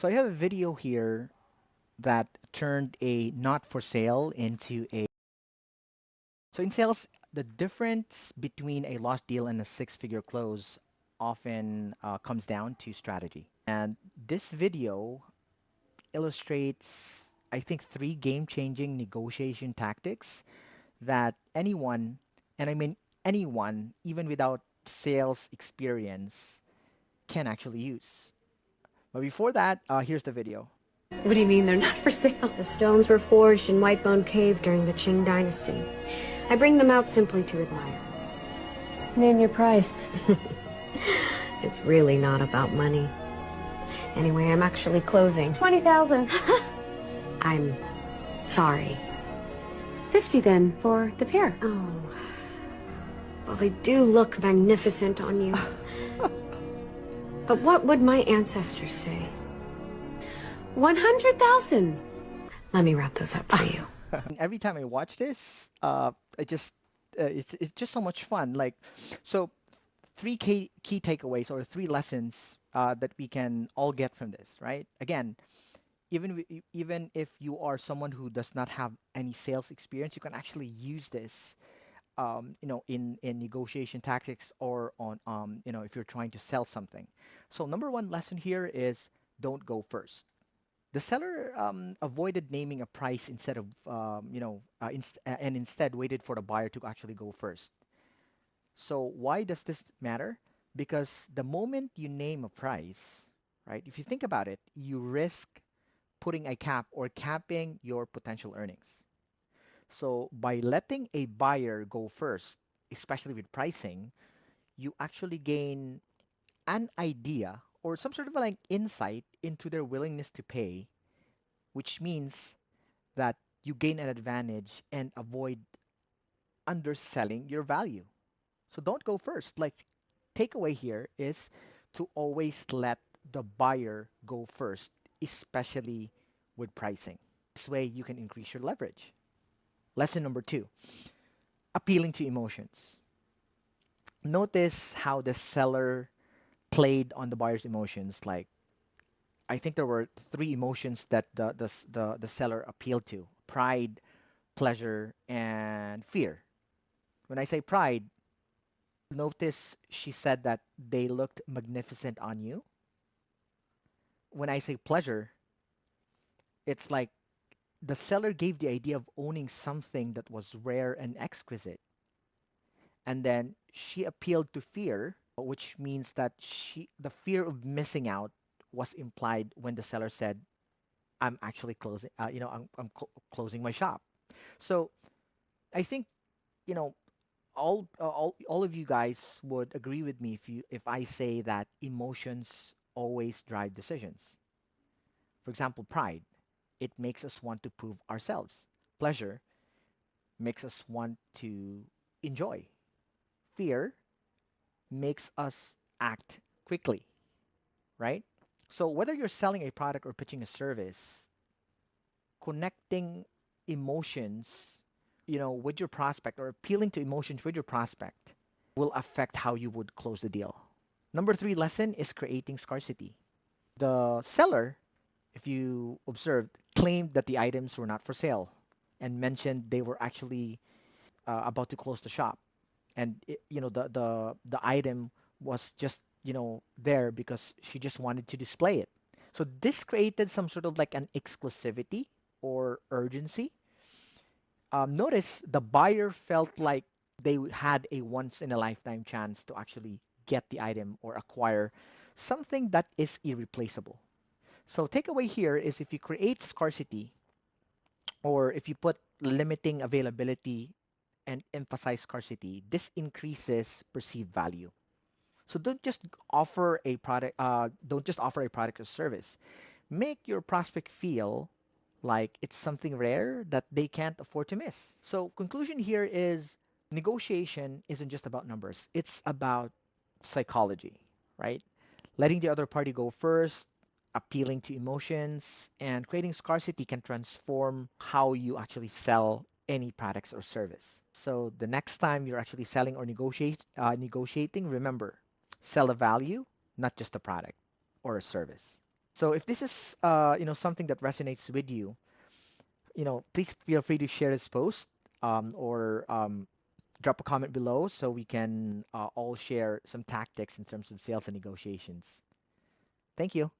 So I have a video here that turned a not for sale into a. So in sales, the difference between a lost deal and a six-figure close often comes down to strategy. And this video illustrates, I think, three game-changing negotiation tactics that anyone, and I mean anyone, even without sales experience, can actually use. But before that, here's the video. What do you mean they're not for sale? The stones were forged in Whitebone Cave during the Qing Dynasty. I bring them out simply to admire. Name your price. It's really not about money. Anyway, I'm actually closing. 20,000. I'm sorry. 50 then for the pair. Oh, well, they do look magnificent on you. But what would my ancestors say? 100,000. Let me wrap those up for you. Every time I watch this, I just it's just so much fun. Like, so three key takeaways or three lessons that we can all get from this, right? Again, even if you are someone who does not have any sales experience, you can actually use this, in negotiation tactics or on, if you're trying to sell something. So number one lesson here is don't go first. The seller avoided naming a price instead of, and instead waited for the buyer to actually go first. So why does this matter? Because the moment you name a price, right, if you think about it, you risk putting a cap or capping your potential earnings. So by letting a buyer go first, especially with pricing, you actually gain an idea or some sort of like insight into their willingness to pay, which means that you gain an advantage and avoid underselling your value. So don't go first. Like, takeaway here is to always let the buyer go first, especially with pricing. This way you can increase your leverage. Lesson number two, appealing to emotions. Notice how the seller played on the buyer's emotions. Like, I think there were three emotions that the seller appealed to: pride, pleasure, and fear. When I say pride, notice she said that they looked magnificent on you. When I say pleasure, it's like the seller gave the idea of owning something that was rare and exquisite. And then she appealed to fear, which means that the fear of missing out was implied when the seller said, I'm actually closing, closing my shop. So I think, you know, all of you guys would agree with me if I say that emotions always drive decisions. For example, pride, it makes us want to prove ourselves. Pleasure makes us want to enjoy. Fear makes us act quickly, right? So whether you're selling a product or pitching a service, connecting emotions, with your prospect or appealing to emotions with your prospect will affect how you would close the deal. Number three lesson is creating scarcity. The seller, if you observed, claimed that the items were not for sale and mentioned they were actually about to close the shop. And the item was just there because she just wanted to display it. So this created some sort of like an exclusivity or urgency. Notice the buyer felt like they had a once in a lifetime chance to actually get the item or acquire something that is irreplaceable. So takeaway here is if you create scarcity or if you put limiting availability and emphasize scarcity, this increases perceived value. So don't just offer a product or service. Make your prospect feel like it's something rare that they can't afford to miss. So conclusion here is negotiation isn't just about numbers. It's about psychology, right? Letting the other party go first, appealing to emotions, and creating scarcity can transform how you actually sell any products or service. So the next time you're actually selling or negotiating, remember, sell a value, not just a product or a service. So if this is something that resonates with you, please feel free to share this post, or drop a comment below so we can all share some tactics in terms of sales and negotiations. Thank you.